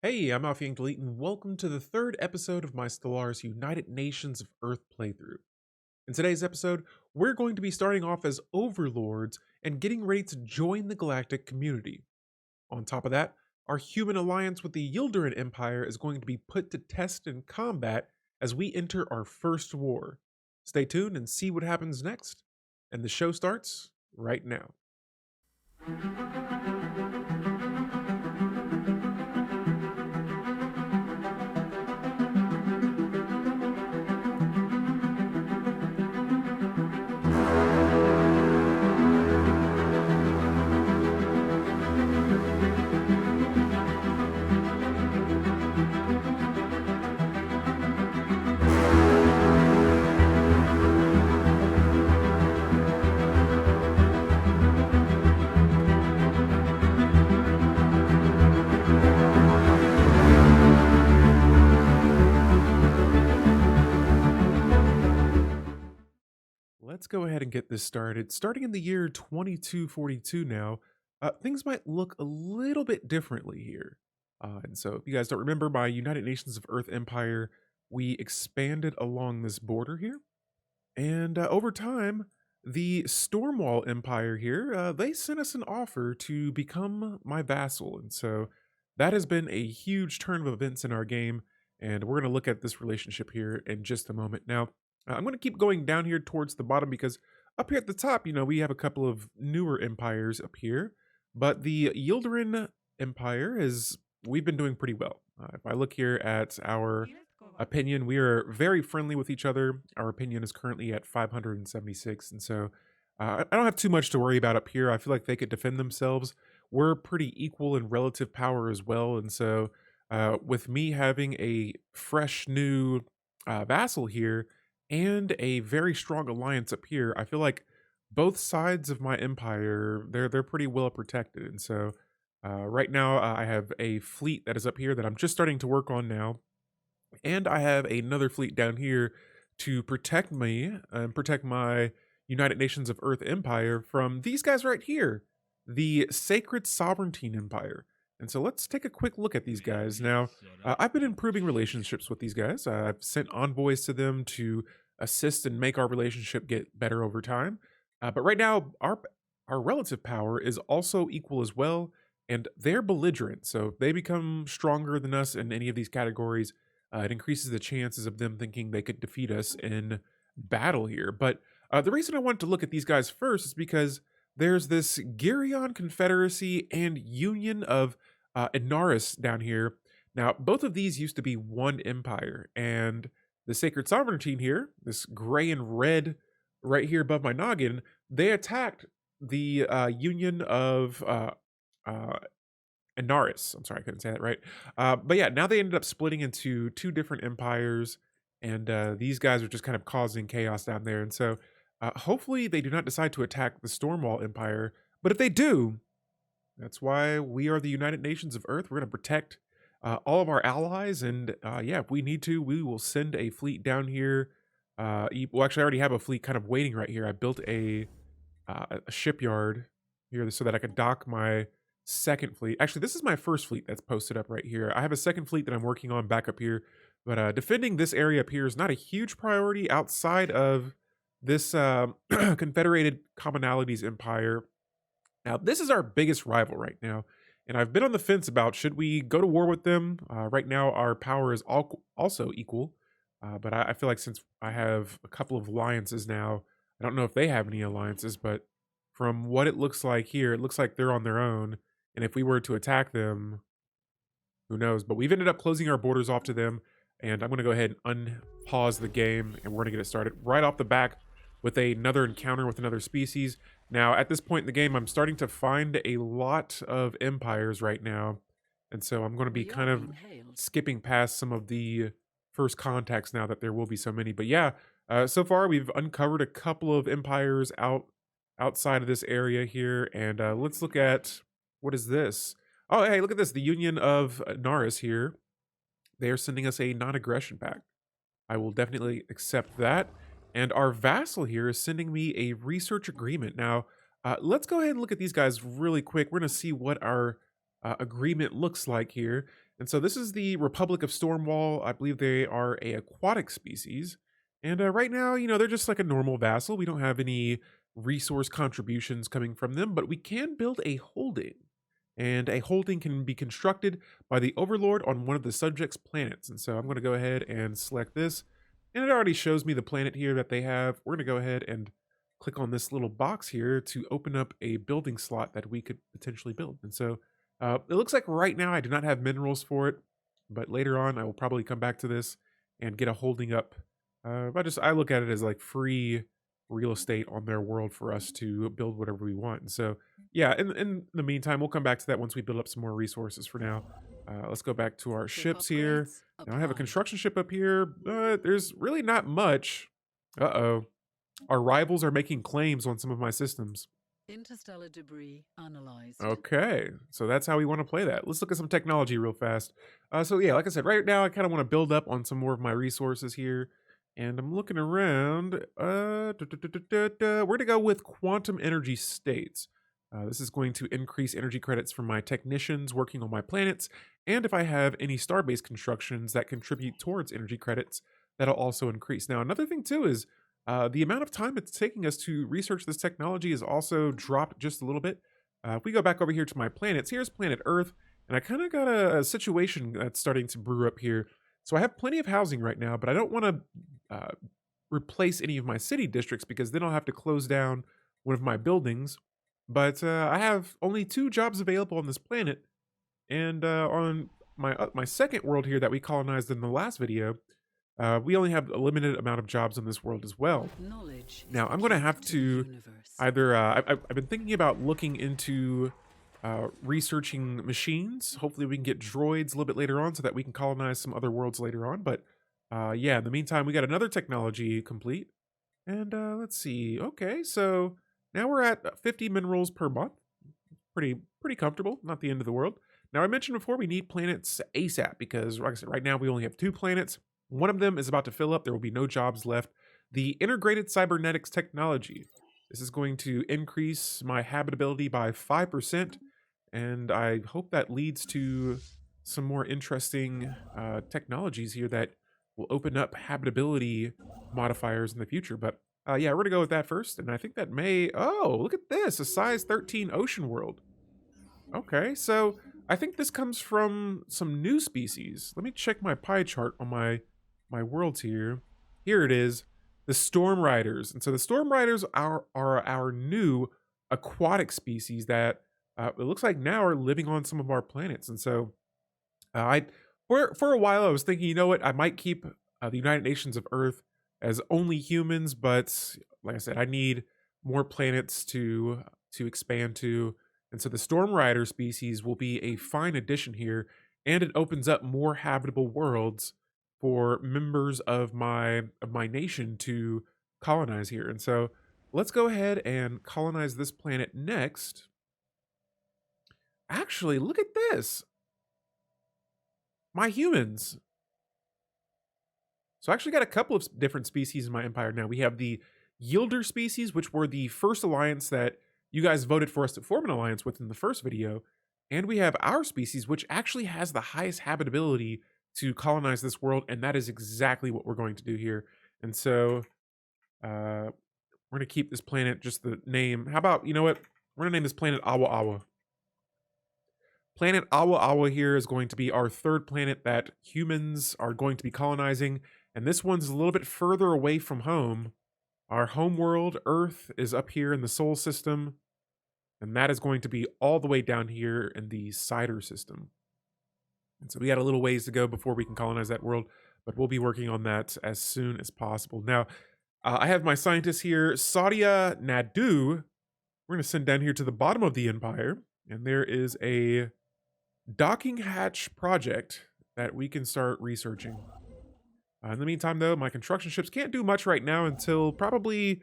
Hey, I'm Alfie Delete, and welcome to the third episode of my Stellaris United Nations of Earth playthrough. In today's episode, we're going to be starting off as overlords and getting ready to join the Galactic Community. On top of that, our human alliance with the Yldaran Empire is going to be put to test in combat as we enter our first war. Stay tuned and see what happens next. And the show starts right now. Let's go ahead and get this started. Starting in the year 2242 now, things might look a little bit differently here. And so, if you guys don't remember, my United Nations of Earth Empire, we expanded along this border here. And over time, the Stormwall Empire here, they sent us an offer to become my vassal. And so, that has been a huge turn of events in our game. And we're going to look at this relationship here in just a moment. Now, I'm going to keep going down here towards the bottom because up here at the top, we have a couple of newer empires up here. But the Yldaran Empire we've been doing pretty well. If I look here at our opinion, we are very friendly with each other. Our opinion is currently at 576. And so I don't have too much to worry about up here. I feel like they could defend themselves. We're pretty equal in relative power as well. And so with me having a fresh new vassal here, and a very strong alliance up here, I feel like both sides of my empire they're pretty well protected. And so right now I have a fleet that is up here that I'm just starting to work on now, and I have another fleet down here to protect me and protect my United Nations of Earth Empire from these guys right here, the Sacred Sovereignty Empire. And so let's take a quick look at these guys. Now, I've been improving relationships with these guys. I've sent envoys to them to assist and make our relationship get better over time. But right now, our relative power is also equal as well, and they're belligerent. So if they become stronger than us in any of these categories, it increases the chances of them thinking they could defeat us in battle here. But the reason I wanted to look at these guys first is because there's this Girion Confederacy and Union of Inaris down here. Now, both of these used to be one empire, and the Sacred Sovereignty here, this gray and red right here above my noggin, they attacked the Union of Inaris. I'm sorry, I couldn't say that right. But yeah, now they ended up splitting into two different empires, and these guys are just kind of causing chaos down there. And so hopefully they do not decide to attack the Stormwall Empire. But if they do, that's why we are the United Nations of Earth. We're going to protect all of our allies. And yeah, if we need to, we will send a fleet down here. Well, actually, I already have a fleet kind of waiting right here. I built a shipyard here so that I could dock my second fleet. Actually, this is my first fleet that's posted up right here. I have a second fleet that I'm working on back up here. But defending this area up here is not a huge priority outside of this Confederated Commonalities Empire. Now, this is our biggest rival right now, and I've been on the fence about should we go to war with them. Right now, our power is also equal, but I feel like since I have a couple of alliances now, I don't know if they have any alliances, but from what it looks like here, it looks like they're on their own, and if we were to attack them, who knows? But we've ended up closing our borders off to them, and I'm going to go ahead and unpause the game, and we're going to get it started right off the back with another encounter with another species. Now, at this point in the game, I'm starting to find a lot of empires right now, and so I'm going to be kind of skipping past some of the first contacts now that there will be so many. But yeah, so far we've uncovered a couple of empires outside of this area here, and let's look at what is this? Oh, hey, look at this. The Union of Naris here. They are sending us a non-aggression pact. I will definitely accept that. And our vassal here is sending me a research agreement. Now, let's go ahead and look at these guys really quick. We're going to see what our agreement looks like here. And so this is the Republic of Stormwall. I believe they are a aquatic species. And right now, they're just like a normal vassal. We don't have any resource contributions coming from them, but we can build a holding. And a holding can be constructed by the overlord on one of the subject's planets. And so I'm going to go ahead and select this. And it already shows me the planet here that they have. We're going to go ahead and click on this little box here to open up a building slot that we could potentially build. And so it looks like right now I do not have minerals for it, but later on I will probably come back to this and get a holding up. I look at it as like free real estate on their world for us to build whatever we want. And so yeah, in the meantime, we'll come back to that once we build up some more resources. For now, let's go back to our ships here. Now I have a construction ship up here, but there's really not much. Uh-oh. Our rivals are making claims on some of my systems. Interstellar debris analyzed. Okay, so that's how we want to play that. Let's look at some technology real fast. So yeah, like I said, right now I kind of want to build up on some more of my resources here. And I'm looking around. We're going to go with quantum energy states. This is going to increase energy credits for my technicians working on my planets. And if I have any star-based constructions that contribute towards energy credits, that'll also increase. Now, another thing too is the amount of time it's taking us to research this technology is also dropped just a little bit. If we go back over here to my planets, here's planet Earth. And I kind of got a situation that's starting to brew up here. So I have plenty of housing right now, but I don't want to replace any of my city districts because then I'll have to close down one of my buildings. But I have only 2 jobs available on this planet, and on my second world here that we colonized in the last video, we only have a limited amount of jobs on this world as well. Now I'm going to have to either I've been thinking about looking into researching machines. Hopefully we can get droids a little bit later on so that we can colonize some other worlds later on. But yeah, in the meantime, we got another technology complete. And let's see. Okay, so now we're at 50 minerals per month. Pretty comfortable. Not the end of the world. Now, I mentioned before we need planets ASAP because, like I said, right now we only have 2 planets. One of them is about to fill up. There will be no jobs left. The integrated cybernetics technology. This is going to increase my habitability by 5%. And I hope that leads to some more interesting technologies here that will open up habitability modifiers in the future. But yeah, we're going to go with that first. And I think that may... Oh, look at this. A size 13 ocean world. Okay, so I think this comes from some new species. Let me check my pie chart on my worlds here. Here it is. The Storm Riders. And so the Storm Riders are our new aquatic species that it looks like now are living on some of our planets. And so for a while I was thinking, you know what, I might keep the United Nations of Earth as only humans, but like I said, I need more planets to expand to. And so the Storm Rider species will be a fine addition here, and it opens up more habitable worlds for members of my nation to colonize here. And so let's go ahead and colonize this planet next. Actually, look at this. My humans. So I actually got a couple of different species in my empire now. We have the Ylder species, which were the first alliance that you guys voted for us to form an alliance with in the first video. And we have our species, which actually has the highest habitability to colonize this world. And that is exactly what we're going to do here. And so we're going to keep this planet just the name. How about, you know what? We're going to name this planet Awa Awa. Planet Awa Awa here is going to be our 3rd planet that humans are going to be colonizing. And this one's a little bit further away from home. Our home world, Earth, is up here in the Sol system. And that is going to be all the way down here in the Cider system. And so we got a little ways to go before we can colonize that world. But we'll be working on that as soon as possible. Now, I have my scientists here, Sadia Nadu. We're going to send down here to the bottom of the empire. And there is a docking hatch project that we can start researching. In the meantime, though, my construction ships can't do much right now until probably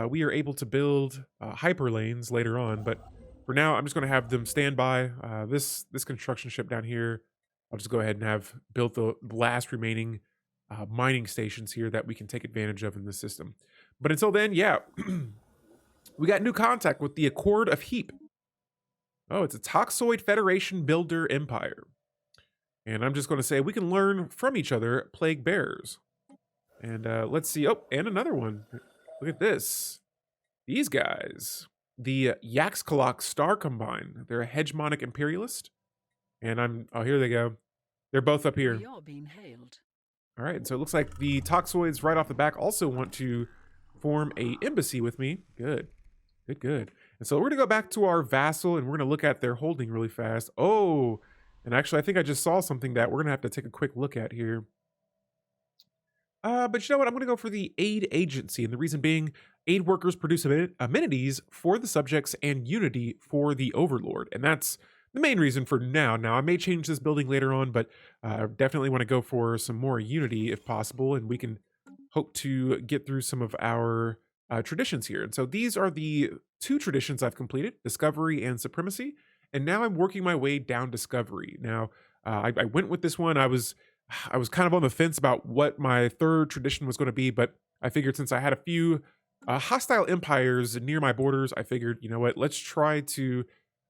we are able to build hyperlanes later on. But for now, I'm just going to have them stand by. This construction ship down here, I'll just go ahead and have built the last remaining mining stations here that we can take advantage of in the system. But until then, yeah, we got new contact with the Accord of Heap. Oh, it's a Toxoid Federation Builder Empire. And I'm just going to say we can learn from each other, plague bearers. And let's see. Oh, and another one. Look at this. These guys. The Yaxkalok Star Combine. They're a hegemonic imperialist. And oh, here they go. They're both up here. We are being hailed. All right, and so it looks like the Toxoids right off the back also want to form a embassy with me. Good, good, good. And so we're gonna go back to our vassal and we're gonna look at their holding really fast. Oh, and actually I think I just saw something that we're gonna have to take a quick look at here. But you know what? I'm gonna go for the aid agency, and the reason being, aid workers produce amenities for the subjects and unity for the overlord, and that's the main reason for now. Now I may change this building later on, but I definitely want to go for some more unity if possible, and we can hope to get through some of our traditions here. And so these are the two traditions I've completed: discovery and supremacy. And now I'm working my way down discovery. Now I went with this one. I was kind of on the fence about what my third tradition was going to be, but I figured since I had a few hostile empires near my borders, I figured, you know what, let's try to.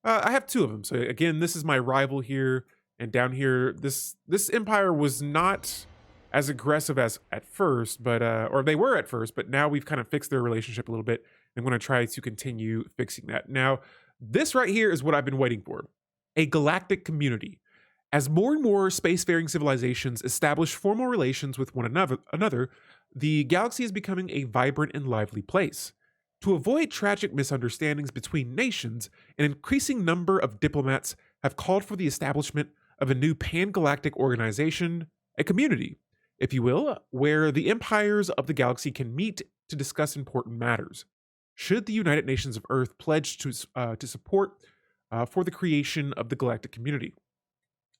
I have two of them. So again, this is my rival here, and down here, this empire was not as aggressive as at first, but or they were at first, but now we've kind of fixed their relationship a little bit. I'm going to try to continue fixing that. Now, this right here is what I've been waiting for: a galactic community. As more and more spacefaring civilizations establish formal relations with one another, the galaxy is becoming a vibrant and lively place. To avoid tragic misunderstandings between nations, an increasing number of diplomats have called for the establishment of a new pan-galactic organization, a community, if you will, where the empires of the galaxy can meet to discuss important matters. Should the United Nations of Earth pledge to support for the creation of the galactic community?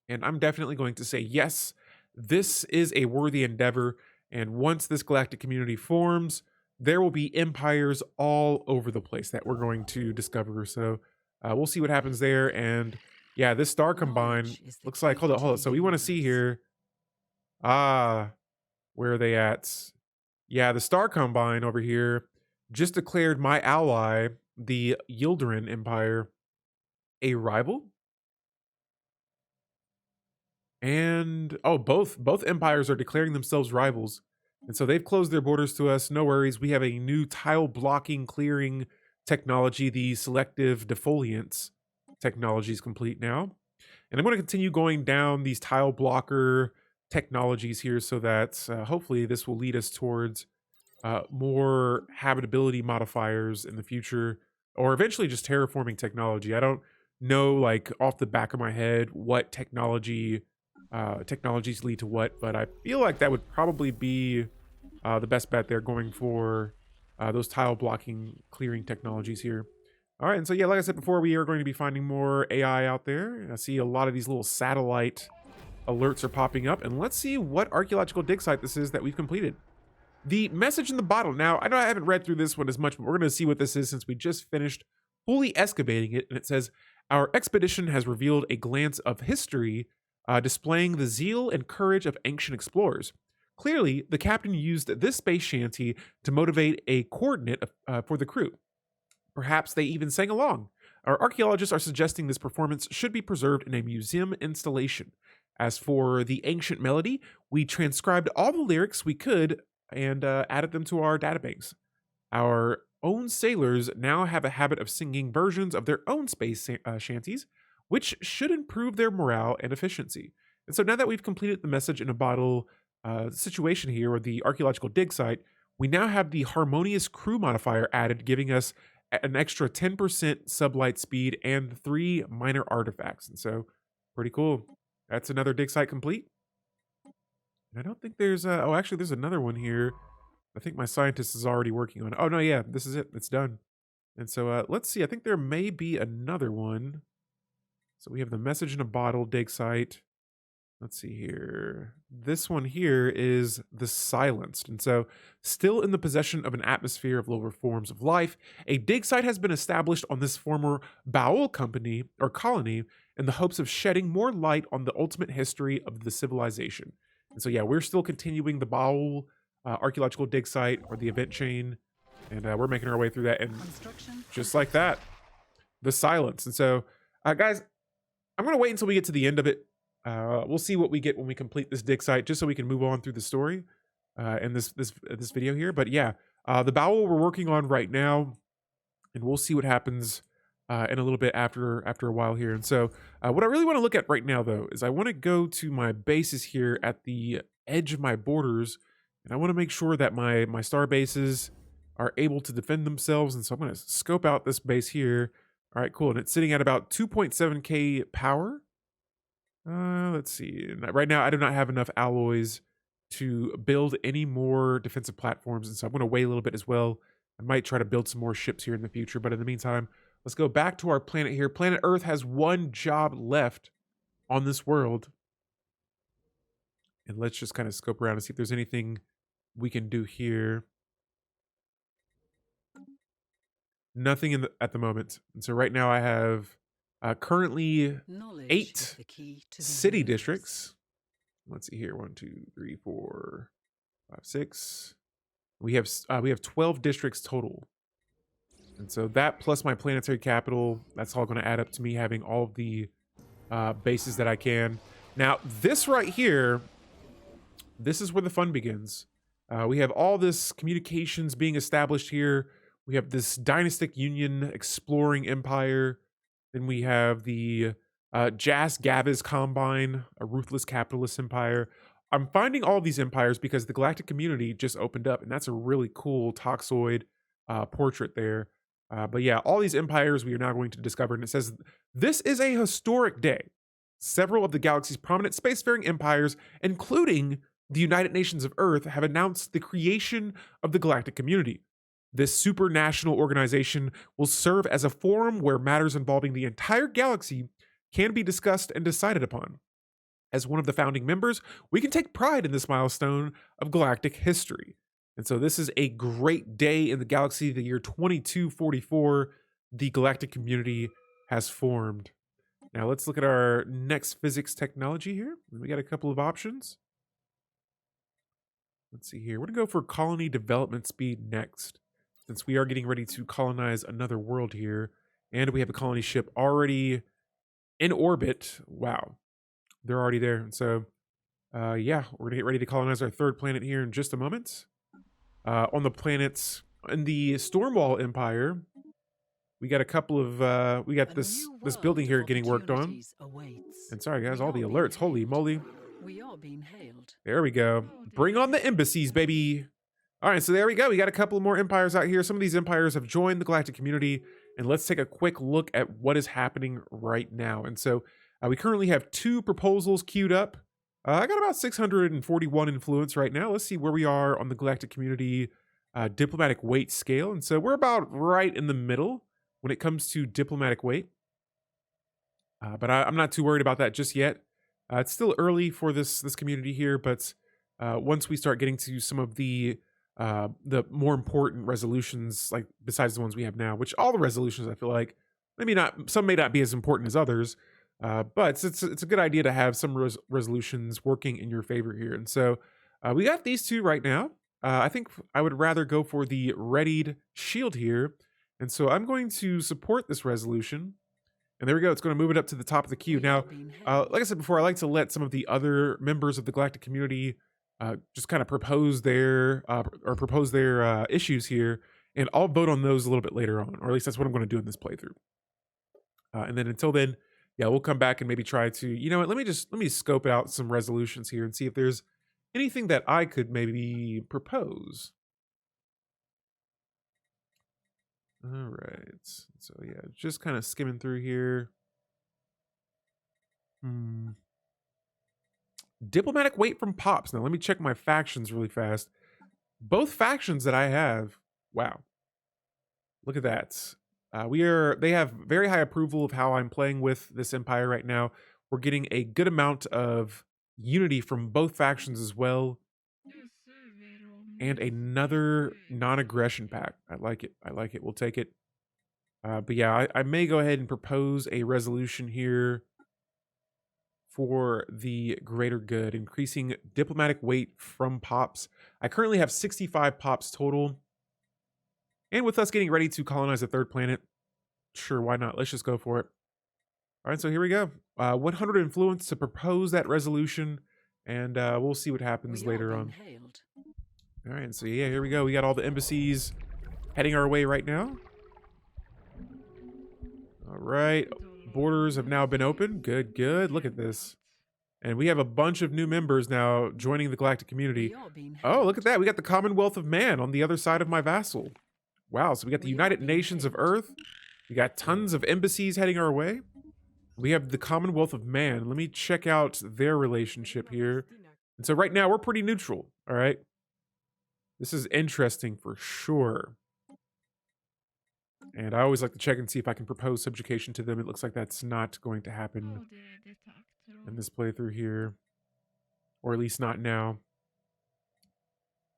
And I'm definitely going to say yes, this is a worthy endeavor. And once this galactic community forms, there will be empires all over the place that we're going to discover. So we'll see what happens there. And yeah, this star combine looks like, hold on. So we want to see here. Where are they at? Yeah, the star combine over here just declared my ally, the Yldaran Empire, a rival. And oh, both empires are declaring themselves rivals. And so they've closed their borders to us. No worries. We have a new tile blocking clearing technology. The selective defoliants technology is complete now. And I'm going to continue going down these tile blocker technologies here so that hopefully this will lead us towards more habitability modifiers in the future, or eventually just terraforming technology. I don't know, like off the back of my head, what technologies lead to what, but I feel like that would probably be the best bet there, going for those tile blocking clearing technologies here. All right, and so yeah, like I said before, we are going to be finding more AI out there. I see a lot of these little satellite alerts are popping up, and let's see what archaeological dig site this is that we've completed. The message in the bottle. Now, I know I haven't read through this one as much, but we're going to see what this is since we just finished fully excavating it. And it says, our expedition has revealed a glance of history, displaying the zeal and courage of ancient explorers. Clearly, the captain used this space shanty to motivate a coordinate for the crew. Perhaps they even sang along. Our archaeologists are suggesting this performance should be preserved in a museum installation. As for the ancient melody, we transcribed all the lyrics we could and added them to our databanks. Our own sailors now have a habit of singing versions of their own space shanties, which should improve their morale and efficiency. And so now that we've completed the message in a bottle situation here, or the archaeological dig site, we now have the harmonious crew modifier added, giving us an extra 10% sublight speed and 3 minor artifacts. And so pretty cool. That's another dig site complete. And I don't think there's oh, actually there's another one here. I think my scientist is already working on it. Oh no, yeah, this is it. It's done. And so let's see. I think there may be another one. So we have the message in a bottle dig site. Let's see here. This one here is the silenced. And so, still in the possession of an atmosphere of lower forms of life, a dig site has been established on this former Baol company or colony in the hopes of shedding more light on the ultimate history of the civilization. And so, yeah, we're still continuing the Baol archaeological dig site, or the event chain, and we're making our way through that. And just like that, the silence. And so, guys, I'm going to wait until we get to the end of it We'll see what we get when we complete this dig site, just so we can move on through the story in this video here. But yeah, the Baol we're working on right now, and we'll see what happens in a little bit after a while here. And so, what I really want to look at right now, though, is I want to go to my bases here at the edge of my borders, and I want to make sure that my star bases are able to defend themselves. And so I'm going to scope out this base here. All right, cool. And it's sitting at about 2.7k power. Let's see. Right now, I do not have enough alloys to build any more defensive platforms, and so I'm going to wait a little bit as well. I might try to build some more ships here in the future, but in the meantime, let's go back to our planet here. Planet Earth has one job left on this world, and let's just kind of scope around and see if there's anything we can do here. Nothing at the moment, and so right now I have currently Knowledge 8 is the key to the city universe. districts. Let's see here. 1, 2, 3, 4, 5, 6. We have 12 districts total. And so that plus my planetary capital, that's all going to add up to me having all of the bases that I can. Now, this right here, this is where the fun begins. We have all this communications being established here. We have this dynastic union exploring empire. Then we have the Jas Gaviz Combine, a ruthless capitalist empire. I'm finding all these empires because the Galactic Community just opened up, and that's a really cool Toxoid portrait there. But yeah, all these empires we are now going to discover, and it says, this is a historic day. Several of the galaxy's prominent spacefaring empires, including the United Nations of Earth, have announced the creation of the Galactic Community. This supranational organization will serve as a forum where matters involving the entire galaxy can be discussed and decided upon. As one of the founding members, we can take pride in this milestone of galactic history. And so this is a great day in the galaxy. The year 2244, the Galactic Community has formed. Now let's look at our next physics technology here. We got a couple of options. Let's see here. We're going to go for colony development speed next, since we are getting ready to colonize another world here. And we have a colony ship already in orbit. Wow. They're already there. And so, yeah, we're going to get ready to colonize our third planet here in just a moment. On the planets, in the Stormwall Empire, we got a couple of, we got this building here getting worked on. And sorry, guys, all the alerts. Holy moly. We are being hailed. There we go. Bring on the embassies, baby. All right, so there we go. We got a couple more empires out here. Some of these empires have joined the Galactic Community, and let's take a quick look at what is happening right now. And so we currently have 2 proposals queued up. I got about 641 influence right now. Let's see where we are on the Galactic Community diplomatic weight scale. And so we're about right in the middle when it comes to diplomatic weight. But I'm not too worried about that just yet. It's still early for this community here, but once we start getting to some of the more important resolutions, like besides the ones we have now, which all the resolutions I feel like maybe not, some may not be as important as others, but it's a good idea to have some resolutions working in your favor here. And so we got these 2 right now. I think I would rather go for the readied shield here, and so I'm going to support this resolution. And there we go. It's going to move it up to the top of the queue. Now, like I said before, I like to let some of the other members of the Galactic Community just kind of propose their issues here, and I'll vote on those a little bit later on, or at least that's what I'm going to do in this playthrough. And then until then, yeah, we'll come back and maybe try to, you know what, let me scope out some resolutions here and see if there's anything that I could maybe propose. All right. So yeah, just kind of skimming through here. Diplomatic weight from Pops. Now let me check my factions really fast. Both factions that I have, wow. Look at that. They have very high approval of how I'm playing with this empire right now. We're getting a good amount of unity from both factions as well. And another non-aggression pact. I like it. I like it. We'll take it. But yeah, I may go ahead and propose a resolution here for the greater good, increasing diplomatic weight from Pops. I currently have 65 Pops total. And with us getting ready to colonize a third planet, sure, why not? Let's just go for it. All right, so here we go. 100 influence to propose that resolution, and we'll see what happens We are later being on. hailed. All right, so yeah, here we go. We got all the embassies heading our way right now. All right, borders have now been opened. Good, good. Look at this. And we have a bunch of new members now joining the Galactic Community. We are being hailed. Oh, look at that. We got the Commonwealth of Man on the other side of my vassal. Wow, so we got the We are United being Nations of hailed. Earth. We got tons of embassies heading our way. We have the Commonwealth of Man. Let me check out their relationship here. And so right now we're pretty neutral, all right? This is interesting for sure. And I always like to check and see if I can propose subjugation to them. It looks like that's not going to happen in this playthrough here. Or at least not now.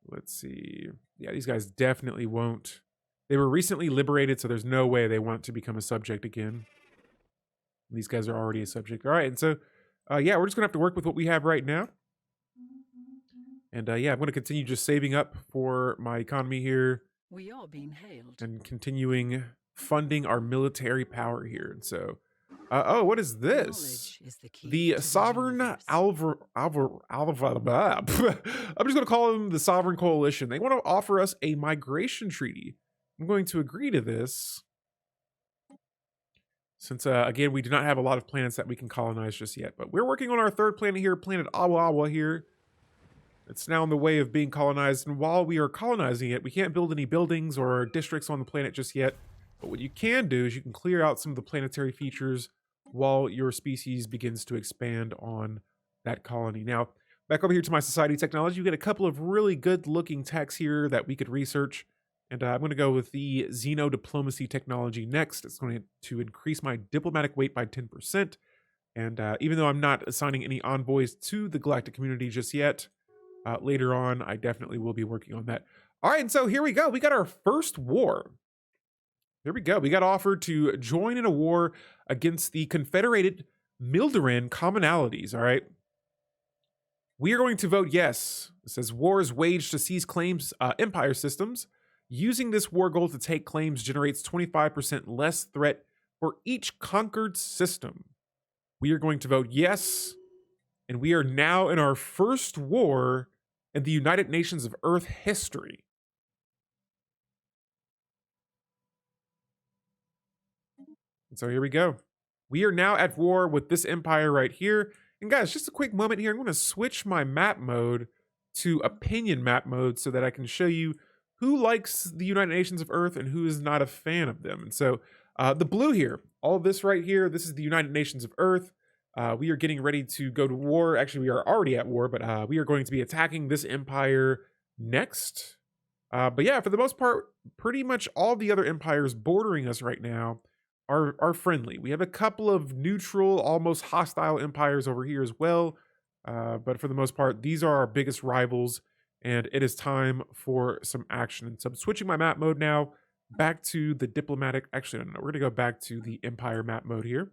Let's see. Yeah, these guys definitely won't. They were recently liberated, so there's no way they want to become a subject again. These guys are already a subject. All right, and so, yeah, we're just going to have to work with what we have right now. And yeah, I'm going to continue just saving up for my economy here. We are being hailed. And continuing funding our military power here. And so, oh, what is this? Knowledge is the key The to Sovereign universe. I'm just going to call them the Sovereign Coalition. They want to offer us a migration treaty. I'm going to agree to this. Since, again, we do not have a lot of planets that we can colonize just yet. But we're working on our third planet here, planet Awa Awa here. It's now in the way of being colonized, and while we are colonizing it, we can't build any buildings or districts on the planet just yet. But what you can do is you can clear out some of the planetary features while your species begins to expand on that colony. Now, back over here to my society technology, you get a couple of really good-looking techs here that we could research. And I'm going to go with the xeno-diplomacy technology next. It's going to increase my diplomatic weight by 10%. And even though I'm not assigning any envoys to the Galactic Community just yet, later on, I definitely will be working on that. All right, and so here we go. We got our first war. Here we go. We got offered to join in a war against the Confederated Yldaran commonalities, all right? We are going to vote yes. It says war is waged to seize claims empire systems. Using this war goal to take claims generates 25% less threat for each conquered system. We are going to vote yes, and we are now in our first war in the United Nations of Earth history. And so here we go. We are now at war with this empire right here. And guys, just a quick moment here. I'm going to switch my map mode to opinion map mode so that I can show you who likes the United Nations of Earth and who is not a fan of them. And so the blue here, all of this right here, this is the United Nations of Earth. We are getting ready to go to war. Actually, we are already at war, but we are going to be attacking this empire next. But yeah, for the most part, pretty much all the other empires bordering us right now are friendly. We have a couple of neutral, almost hostile empires over here as well. But for the most part, these are our biggest rivals, and it is time for some action. So I'm switching my map mode now back to the diplomatic. Actually, no, we're going to go back to the empire map mode here.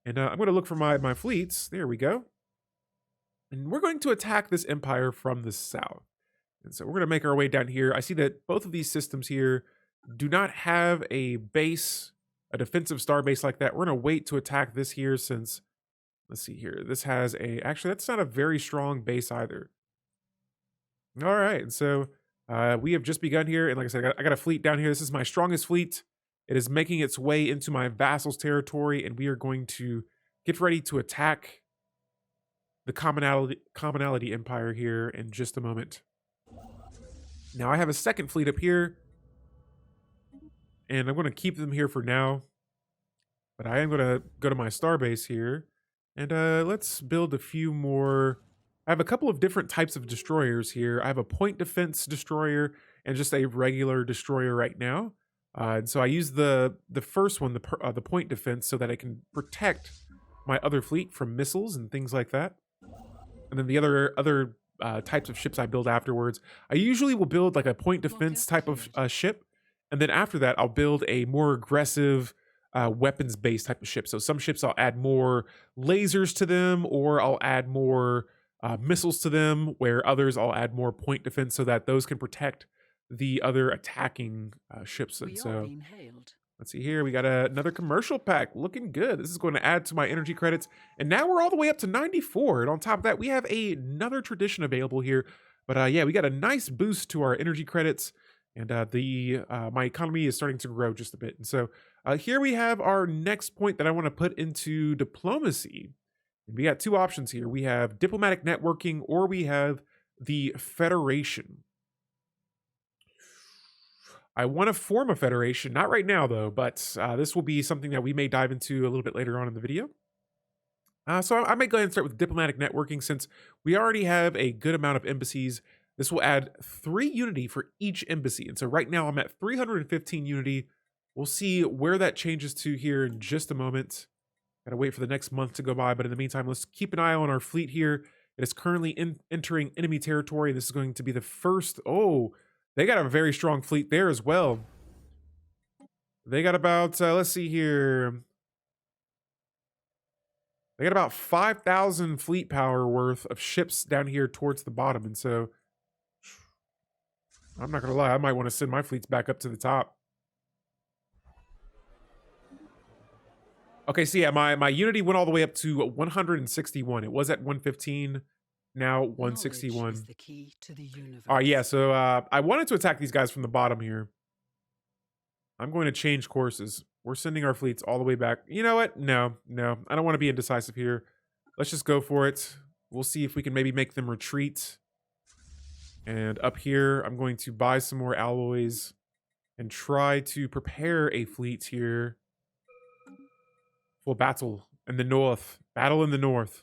And I'm going to look for my fleets. There we go. And we're going to attack this empire from the south. And so we're going to make our way down here. I see that both of these systems here do not have a base, a defensive star base like that. We're going to wait to attack this here since, let's see here. This has a, actually, that's not a very strong base either. All right. And so we have just begun here. And like I said, I got a fleet down here. This is my strongest fleet. It is making its way into my vassal's territory, and we are going to get ready to attack the commonality empire here in just a moment. Now I have a second fleet up here, and I'm going to keep them here for now. But I am going to go to my starbase here, and let's build a few more. I have a couple of different types of destroyers here. I have a point defense destroyer and just a regular destroyer right now. And so I use the first one, the point defense, so that I can protect my other fleet from missiles and things like that. And then the other types of ships I build afterwards, I usually will build like a point defense type of ship, and then after that I'll build a more aggressive weapons-based type of ship. So some ships I'll add more lasers to them, or I'll add more missiles to them, where others I'll add more point defense so that those can protect the other attacking ships. And We are so being hailed. Let's see here. We got another commercial pack. Looking good. This is going to add to my energy credits. And now we're all the way up to 94. And on top of that, we have another tradition available here. But yeah, we got a nice boost to our energy credits. And my economy is starting to grow just a bit. And so here we have our next point that I want to put into diplomacy. And we got two options here. We have diplomatic networking, or we have the Federation. I want to form a federation, not right now though, but this will be something that we may dive into a little bit later on in the video. So I might go ahead and start with diplomatic networking since we already have a good amount of embassies. This will add 3 unity for each embassy. And so right now I'm at 315 unity. We'll see where that changes to here in just a moment. Gotta wait for the next month to go by, but in the meantime, let's keep an eye on our fleet here. It is currently entering enemy territory. This is going to be the first. Oh, they got a very strong fleet there as well. They got about, let's see here. They got about 5,000 fleet power worth of ships down here towards the bottom. And so, I'm not going to lie, I might want to send my fleets back up to the top. Okay, so yeah, my unity went all the way up to 161. It was at 115. Now 161. Is the key to the universe. All right, yeah, so I wanted to attack these guys from the bottom here. I'm going to change courses. We're sending our fleets all the way back. You know what? No. I don't want to be indecisive here. Let's just go for it. We'll see if we can maybe make them retreat. And up here, I'm going to buy some more alloys and try to prepare a fleet here for battle in the north. Battle in the north.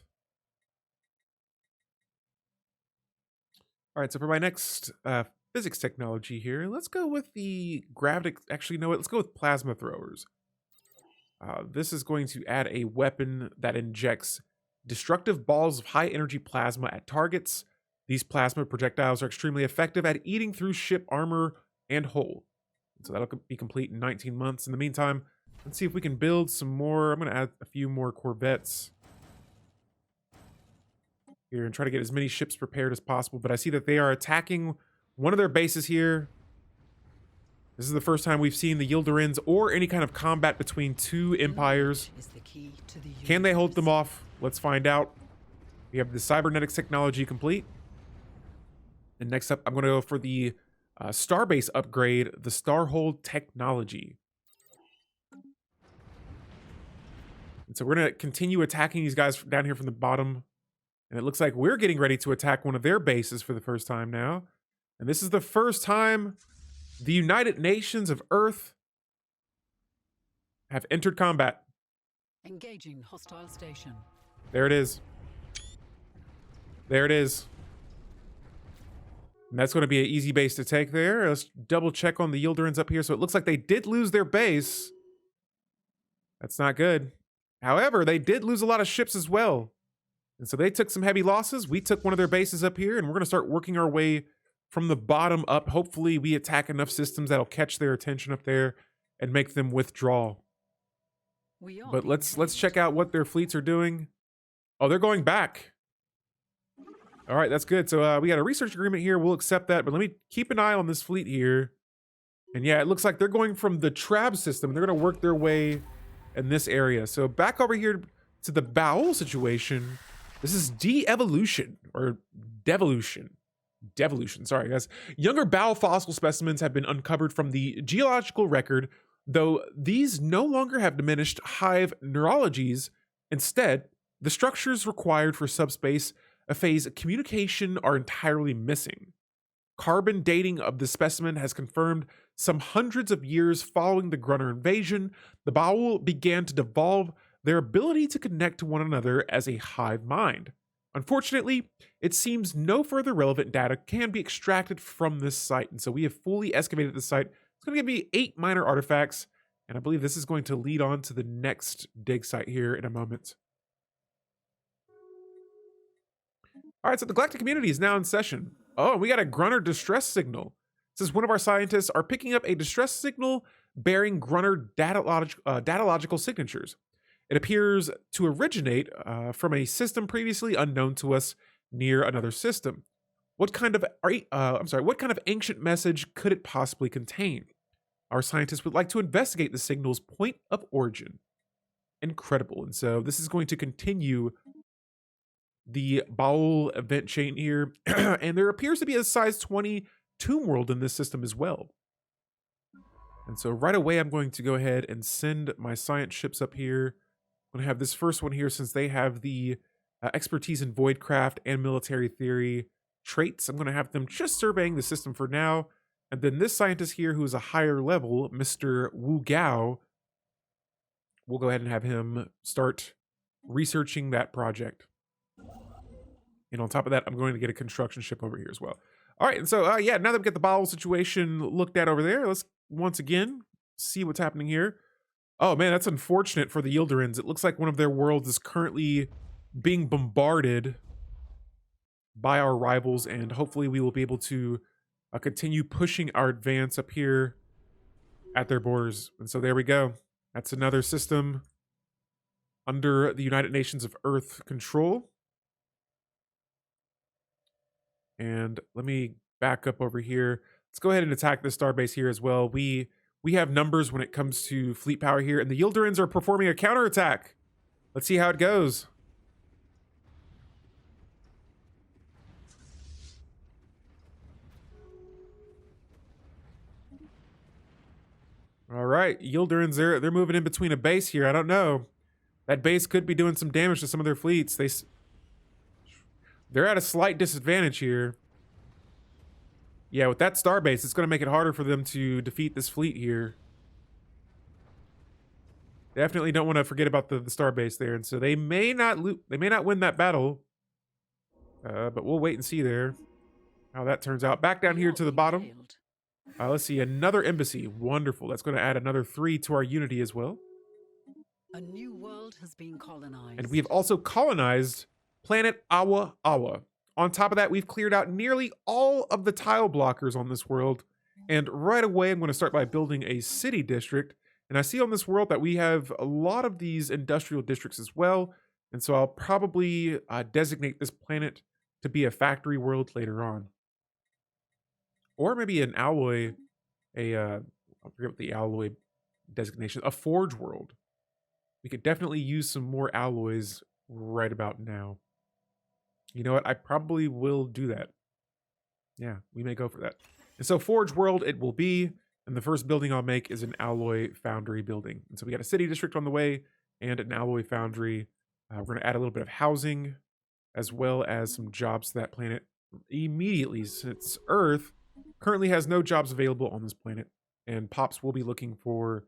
All right, so for my next physics technology here, let's go with the gravity. Actually, no, let's go with plasma throwers. This is going to add a weapon that injects destructive balls of high energy plasma at targets. These plasma projectiles are extremely effective at eating through ship armor and hull. So that'll be complete in 19 months. In the meantime, let's see if we can build some more. I'm going to add a few more corvettes here and try to get as many ships prepared as possible. But I see that they are attacking one of their bases here. This is the first time we've seen the Yldarans or any kind of combat between two empires. Can they hold them off? Let's find out. We have the cybernetics technology complete. And next up, I'm going to go for the starbase upgrade, the Starhold technology. And so we're going to continue attacking these guys down here from the bottom. And it looks like we're getting ready to attack one of their bases for the first time now. And this is the first time the United Nations of Earth have entered combat. Engaging hostile station. There it is. There it is. And that's going to be an easy base to take there. Let's double check on the Yldarans up here. So it looks like they did lose their base. That's not good. However, they did lose a lot of ships as well. And so they took some heavy losses. We took one of their bases up here, and we're going to start working our way from the bottom up. Hopefully we attack enough systems that'll catch their attention up there and make them withdraw. But let's check out what their fleets are doing. Oh, they're going back. All right, that's good. So we got a research agreement here. We'll accept that, but let me keep an eye on this fleet here. And yeah, it looks like they're going from the Trab system. They're going to work their way in this area. So back over here to the Baol situation. This is de-evolution or devolution. Devolution, sorry guys. Younger Baol fossil specimens have been uncovered from the geological record, though these no longer have diminished hive neurologies. Instead, the structures required for subspace phase communication are entirely missing. Carbon dating of the specimen has confirmed some hundreds of years following the Grunner invasion, the Baol began to devolve their ability to connect to one another as a hive mind. Unfortunately, it seems no further relevant data can be extracted from this site, and so we have fully excavated the site. It's going to give me 8 minor artifacts, and I believe this is going to lead on to the next dig site here in a moment. All right, so the Galactic Community is now in session. Oh, we got a Grunner distress signal. It says one of our scientists are picking up a distress signal bearing Grunner datalogical signatures. It appears to originate from a system previously unknown to us near another system. What kind of ancient message could it possibly contain? Our scientists would like to investigate the signal's point of origin. Incredible. And so this is going to continue the Baol event chain here. And there appears to be a size 20 tomb world in this system as well. And so right away, I'm going to go ahead and send my science ships up here. I'm going to have this first one here since they have the expertise in voidcraft and military theory traits. I'm going to have them just surveying the system for now. And then this scientist here, who is a higher level, Mr. Wu Gao, we'll go ahead and have him start researching that project. And on top of that, I'm going to get a construction ship over here as well. All right, and so, yeah, now that we get the Baol situation looked at over there, let's once again see what's happening here. Oh, man, that's unfortunate for the Yldarans. It looks like one of their worlds is currently being bombarded by our rivals, and hopefully we will be able to continue pushing our advance up here at their borders. And so there we go. That's another system under the United Nations of Earth control. And let me back up over here. Let's go ahead and attack this starbase here as well. We have numbers when it comes to fleet power here, and the Yldarans are performing a counterattack. Let's see how it goes. All right, Yldarans, they're moving in between a base here. I don't know. That base could be doing some damage to some of their fleets. They're at a slight disadvantage here. Yeah, with that starbase, it's going to make it harder for them to defeat this fleet here. Definitely don't want to forget about the starbase there, and so they may not win that battle. But we'll wait and see there how that turns out. Back down here to the bottom. Let's see, another embassy. Wonderful. That's going to add another 3 to our unity as well. A new world has been colonized. And we have also colonized planet Awa Awa. On top of that, we've cleared out nearly all of the tile blockers on this world. And right away, I'm going to start by building a city district. And I see on this world that we have a lot of these industrial districts as well. And so I'll probably designate this planet to be a factory world later on. Or maybe an alloy, I forget what the alloy designation, a forge world. We could definitely use some more alloys right about now. You know what? I probably will do that. Yeah, we may go for that. And so Forge World it will be. And the first building I'll make is an alloy foundry building. And so we got a city district on the way and an alloy foundry. We're going to add a little bit of housing as well as some jobs to that planet immediately, since Earth currently has no jobs available on this planet. And Pops will be looking for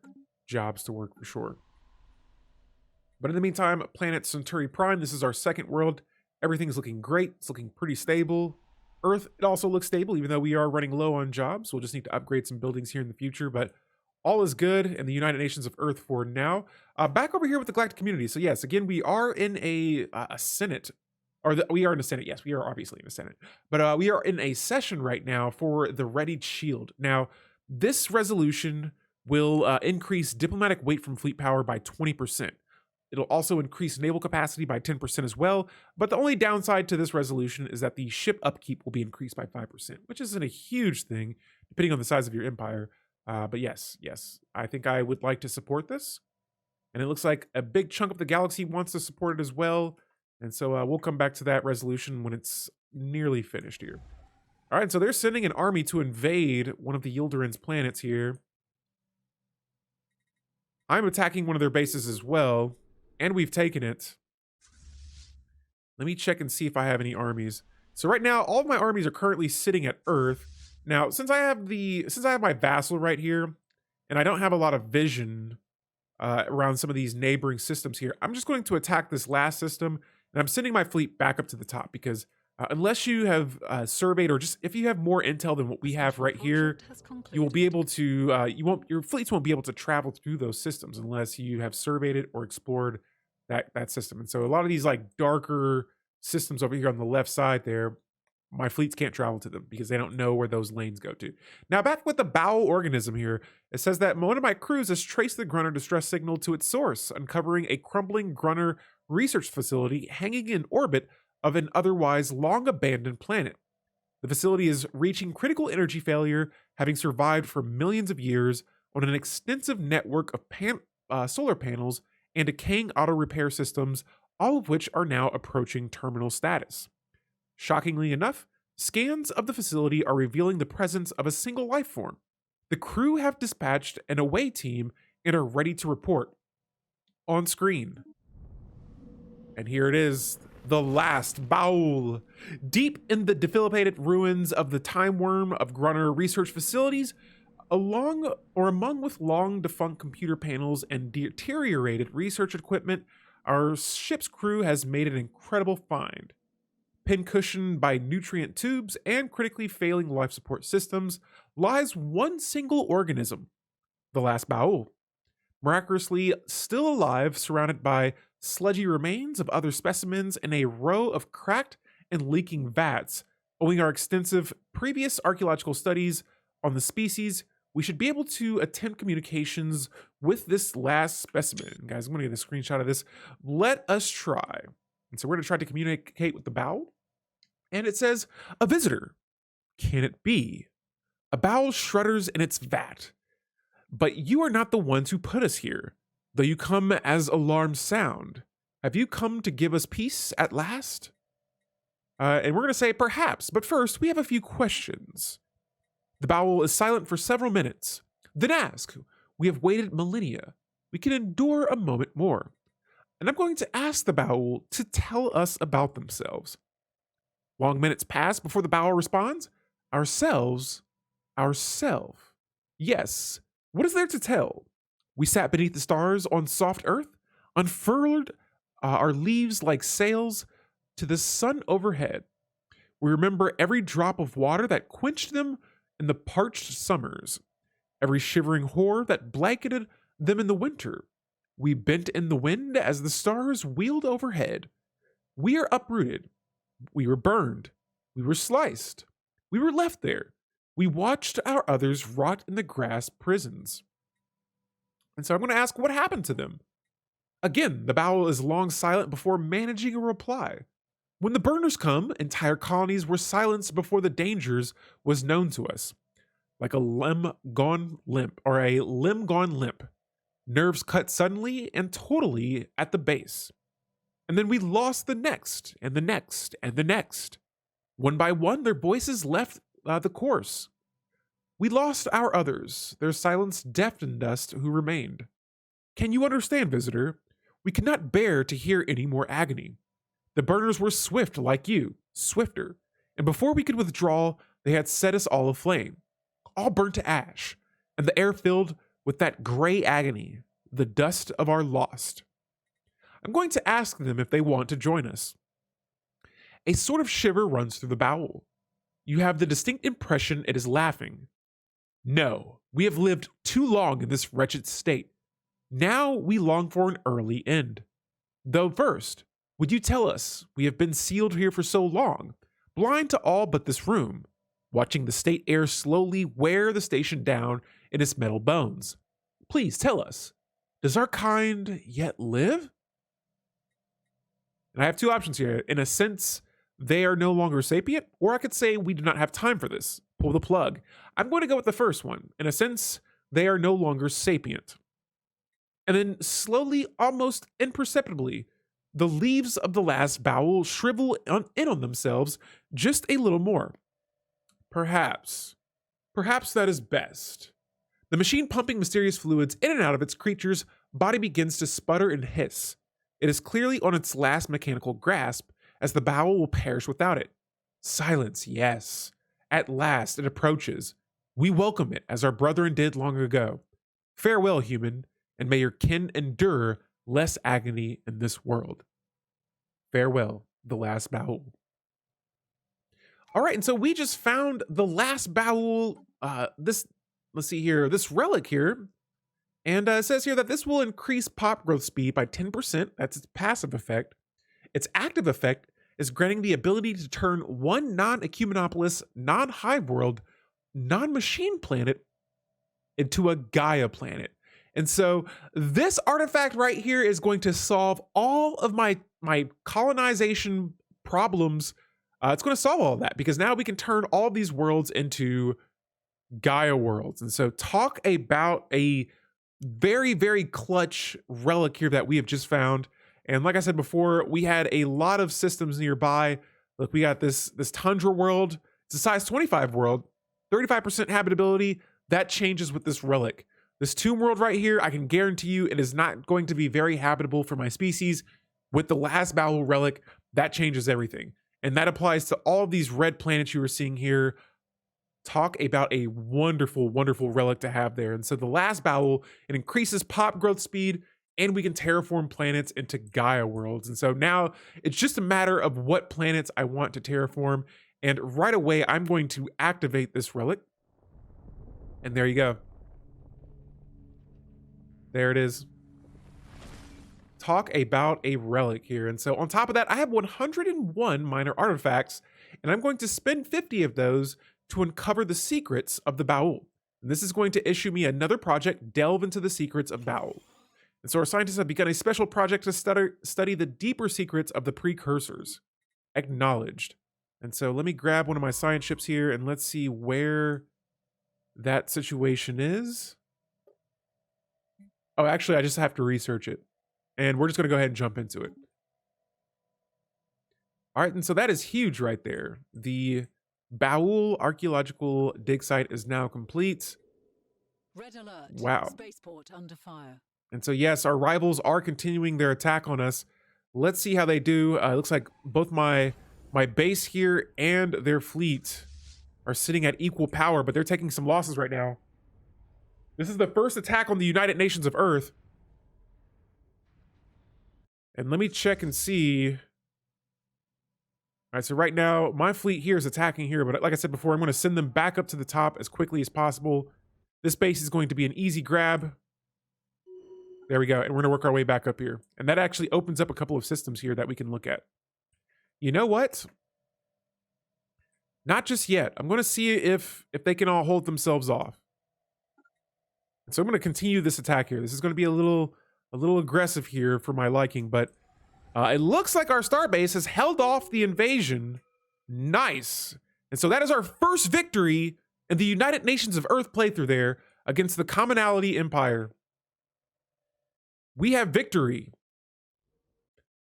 jobs to work for sure. But in the meantime, planet Centauri Prime, this is our second world. Everything's looking great. It's looking pretty stable. Earth, it also looks stable, even though we are running low on jobs. We'll just need to upgrade some buildings here in the future, but all is good in the United Nations of Earth for now. Back over here with the Galactic Community. So yes, again, we are in a Senate, we are in a Senate. Yes, we are obviously in a Senate, but we are in a session right now for the Readied Shield. Now, this resolution will increase diplomatic weight from fleet power by 20%. It'll also increase naval capacity by 10% as well. But the only downside to this resolution is that the ship upkeep will be increased by 5%, which isn't a huge thing, depending on the size of your empire. But yes, I think I would like to support this. And it looks like a big chunk of the galaxy wants to support it as well. And so we'll come back to that resolution when it's nearly finished here. All right, so they're sending an army to invade one of the Yldarans planets here. I'm attacking one of their bases as well. And we've taken it. Let me check and see if I have any armies. So right now, all of my armies are currently sitting at Earth. Now, since I have my vassal right here, and I don't have a lot of vision around some of these neighboring systems here, I'm just going to attack this last system, and I'm sending my fleet back up to the top because unless you have surveyed, or just if you have more intel than what we have right here, you will be able to your fleets won't be able to travel through those systems unless you have surveyed it or explored that system. And so a lot of these like darker systems over here on the left side there, my fleets can't travel to them because they don't know where those lanes go to. Now back with the Baol organism here, it says that one of my crews has traced the Grunner distress signal to its source, uncovering a crumbling Grunner research facility hanging in orbit of an otherwise long abandoned planet. The facility is reaching critical energy failure, having survived for millions of years, on an extensive network of solar panels and decaying auto repair systems, all of which are now approaching terminal status. Shockingly enough, scans of the facility are revealing the presence of a single life form. The crew have dispatched an away team and are ready to report. On screen. And here it is, the last Baol. Deep in the dilapidated ruins of the time worm of Grunner research facilities, among with long defunct computer panels and deteriorated research equipment, our ship's crew has made an incredible find. Pincushioned by nutrient tubes and critically failing life support systems, lies one single organism, the last Baol. Miraculously still alive, surrounded by sludgy remains of other specimens in a row of cracked and leaking vats. Owing our extensive previous archaeological studies on the species, we should be able to attempt communications with this last specimen. Guys, I'm going to get a screenshot of this. Let us try. And so we're going to try to communicate with the Baol. And it says, a visitor. Can it be? A Baol shudders in its vat. But you are not the ones who put us here, though you come as alarmed sound. Have you come to give us peace at last? And we're going to say perhaps, but first we have a few questions. The Baol is silent for several minutes. Then ask, we have waited millennia. We can endure a moment more. And I'm going to ask the Baol to tell us about themselves. Long minutes pass before the Baol responds. Ourself. Yes. What is there to tell? We sat beneath the stars on soft earth, unfurled our leaves like sails to the sun overhead. We remember every drop of water that quenched them in the parched summers, every shivering horror that blanketed them in the winter. We bent in the wind as the stars wheeled overhead. We are uprooted. We were burned. We were sliced. We were left there. We watched our others rot in the grass prisons. And so I'm going to ask, what happened to them? Again, the Baol is long silent before managing a reply. When the burners come, entire colonies were silenced before the dangers was known to us. Like a limb gone limp. Nerves cut suddenly and totally at the base. And then we lost the next, and the next, and the next. One by one, their voices left the course. We lost our others. Their silence deafened us who remained. Can you understand, visitor? We could not bear to hear any more agony. The burners were swift like you, swifter. And before we could withdraw, they had set us all aflame, all burnt to ash, and the air filled with that gray agony, the dust of our lost. I'm going to ask them if they want to join us. A sort of shiver runs through the Baol. You have the distinct impression it is laughing. No, we have lived too long in this wretched state. Now we long for an early end. Though first, would you tell us we have been sealed here for so long, blind to all but this room, watching the state air slowly wear the station down in its metal bones? Please tell us, does our kind yet live? And I have two options here. In a sense, they are no longer sapient, or I could say we do not have time for this. Pull the plug. I'm going to go with the first one. In a sense, they are no longer sapient. And then slowly, almost imperceptibly, the leaves of the last Baol shrivel in on themselves just a little more. Perhaps that is best. The machine pumping mysterious fluids in and out of its creature's body begins to sputter and hiss. It is clearly on its last mechanical grasp, as the Baol will perish without it. Silence, yes. At last it approaches. We welcome it as our brethren did long ago. Farewell, human, and may your kin endure less agony in this world. Farewell, the last Baol. All right, and so we just found the last Baol, this relic here. And it says here that this will increase pop growth speed by 10%. That's its passive effect. Its active effect is granting the ability to turn one non-Ecumenopolis, non-hive world, non-machine planet into a Gaia planet. And so this artifact right here is going to solve all of my colonization problems. It's going to solve all of that because now we can turn all of these worlds into Gaia worlds. And so talk about a very, very clutch relic here that we have just found. And like I said before, we had a lot of systems nearby. Look, we got this tundra world. It's a size 25 world, 35% habitability. That changes with this relic. This tomb world right here, I can guarantee you it is not going to be very habitable for my species. With the last Baol relic, that changes everything. And that applies to all of these red planets you were seeing here. Talk about a wonderful, wonderful relic to have there. And so the last Baol, it increases pop growth speed, and we can terraform planets into Gaia worlds. And so now it's just a matter of what planets I want to terraform. And right away, I'm going to activate this relic. And there you go. There it is. Talk about a relic here. And so on top of that, I have 101 minor artifacts, and I'm going to spend 50 of those to uncover the secrets of the Baol. And this is going to issue me another project, Delve into the Secrets of Baol. And so our scientists have begun a special project to study the deeper secrets of the precursors. Acknowledged. And so let me grab one of my science ships here, and let's see where that situation is. Oh, actually, I just have to research it. And we're just going to go ahead and jump into it. All right, and so that is huge right there. The Baol archaeological dig site is now complete. Red alert. Wow. Spaceport under fire. And so, yes, our rivals are continuing their attack on us. Let's see how they do. It looks like both my base here and their fleet are sitting at equal power, but they're taking some losses right now. This is the first attack on the United Nations of Earth. And let me check and see. All right, so right now, my fleet here is attacking here, but like I said before, I'm going to send them back up to the top as quickly as possible. This base is going to be an easy grab. There we go, and we're going to work our way back up here. And that actually opens up a couple of systems here that we can look at. You know what? Not just yet. I'm going to see if they can all hold themselves off. So I'm going to continue this attack here. This is going to be a little aggressive here for my liking, but it looks like our starbase has held off the invasion. Nice. And so that is our first victory in the United Nations of Earth playthrough there against the Commonality Empire. We have victory.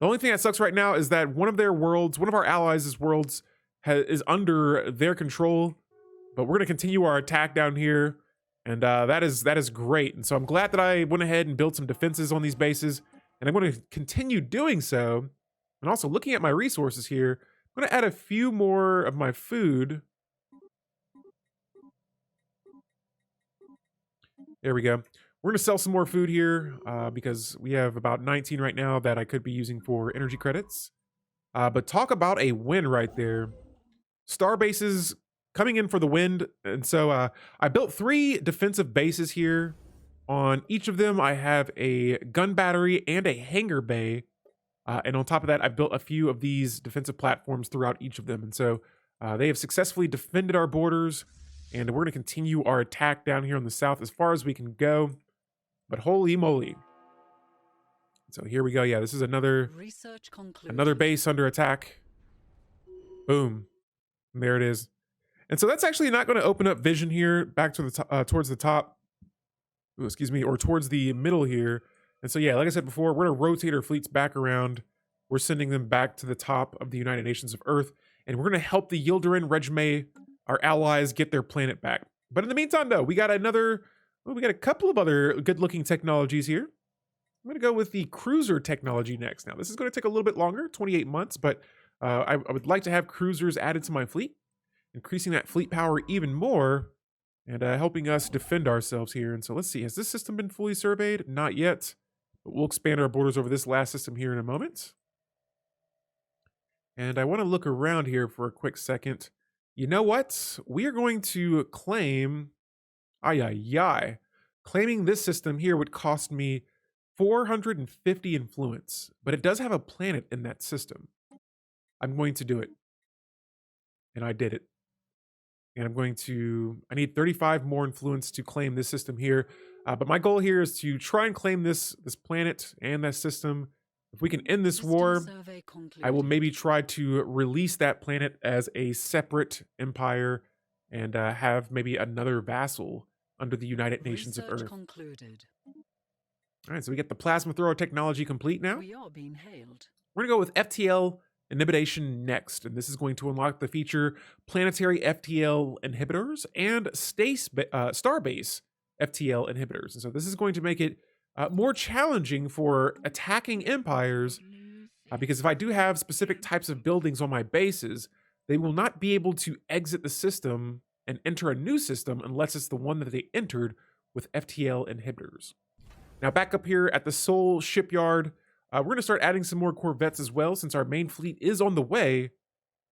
The only thing that sucks right now is that one of their worlds, one of our allies' worlds is under their control, but we're going to continue our attack down here. And that is great. And so I'm glad that I went ahead and built some defenses on these bases. And I'm going to continue doing so. And also looking at my resources here, I'm going to add a few more of my food. There we go. We're going to sell some more food here because we have about 19 right now that I could be using for energy credits. But talk about a win right there. Star bases coming in for the wind. And so I built 3 defensive bases here. On each of them, I have a gun battery and a hangar bay. And on top of that, I built a few of these defensive platforms throughout each of them. And so they have successfully defended our borders. And we're going to continue our attack down here on the south as far as we can go. But holy moly. So here we go. Yeah, this is another base under attack. Boom. And there it is. And so that's actually not going to open up vision here back to the towards the top. Ooh, excuse me, or towards the middle here. And so, yeah, like I said before, we're going to rotate our fleets back around. We're sending them back to the top of the United Nations of Earth. And we're going to help the Yldaran regime, our allies, get their planet back. But in the meantime, though, we got a couple of other good-looking technologies here. I'm going to go with the cruiser technology next. Now, this is going to take a little bit longer, 28 months, but I would like to have cruisers added to my fleet, increasing that fleet power even more and helping us defend ourselves here. And so let's see, has this system been fully surveyed? Not yet, but we'll expand our borders over this last system here in a moment. And I want to look around here for a quick second. You know what? We are going to claim, claiming this system here would cost me 450 influence, but it does have a planet in that system. I'm going to do it. And I did it. And I need 35 more influence to claim this system here. But my goal here is to try and claim this planet and that system. If we can end this war, I will maybe try to release that planet as a separate empire and have maybe another vassal under the United Nations of Research Earth. concluded. All right, so we get the plasma thrower technology complete now. We are being hailed. We're going to go with FTL inhibition next, and this is going to unlock the feature planetary FTL inhibitors and starbase FTL inhibitors. And so this is going to make it more challenging for attacking empires, because if I do have specific types of buildings on my bases, they will not be able to exit the system and enter a new system unless it's the one that they entered with FTL inhibitors. Now, back up here at the Seoul shipyard, we're going to start adding some more corvettes as well. Since our main fleet is on the way,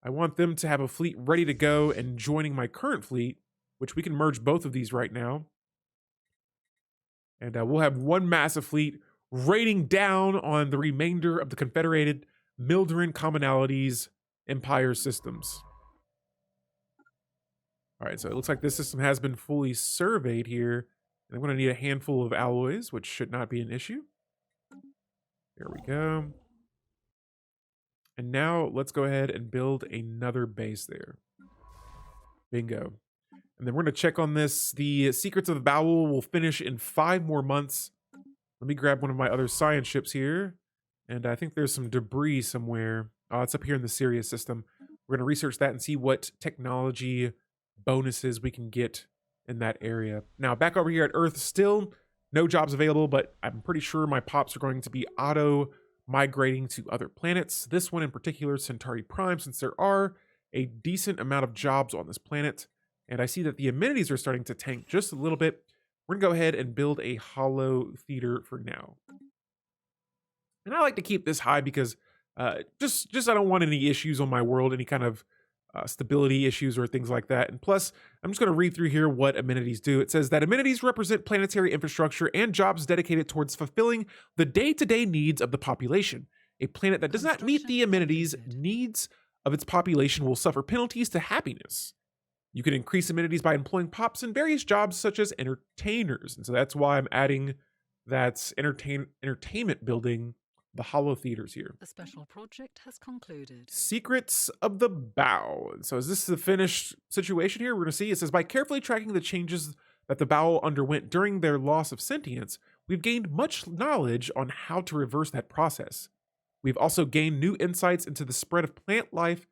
I want them to have a fleet ready to go and joining my current fleet, which we can merge both of these right now. And we'll have one massive fleet raining down on the remainder of the Confederated Yldaran Commonalities Empire systems. All right, so it looks like this system has been fully surveyed here. And I'm going to need a handful of alloys, which should not be an issue. There we go. And now let's go ahead and build another base there. Bingo. And then we're going to check on this. The Secrets of the Baol will finish in 5 more months. Let me grab one of my other science ships here. And I think there's some debris somewhere. Oh, it's up here in the Sirius system. We're going to research that and see what technology bonuses we can get in that area. Now, back over here at Earth, still no jobs available, but I'm pretty sure my pops are going to be auto migrating to other planets. This one in particular, Centauri Prime, since there are a decent amount of jobs on this planet. And I see that the amenities are starting to tank just a little bit. We're gonna go ahead and build a hollow theater for now. And I like to keep this high because just I don't want any issues on my world, any kind of stability issues or things like that. And plus, I'm just going to read through here what amenities do. It says that amenities represent planetary infrastructure and jobs dedicated towards fulfilling the day-to-day needs of the population. A planet that does not meet the amenities needs of its population will suffer penalties to happiness. You can increase amenities by employing pops in various jobs such as entertainers. And so that's why I'm adding that entertainment building, the hollow theaters here. The special project has concluded. Secrets of the Baol. So is this the finished situation here? We're going to see. It says, by carefully tracking the changes that the Baol underwent during their loss of sentience, we've gained much knowledge on how to reverse that process. We've also gained new insights into the spread of plant life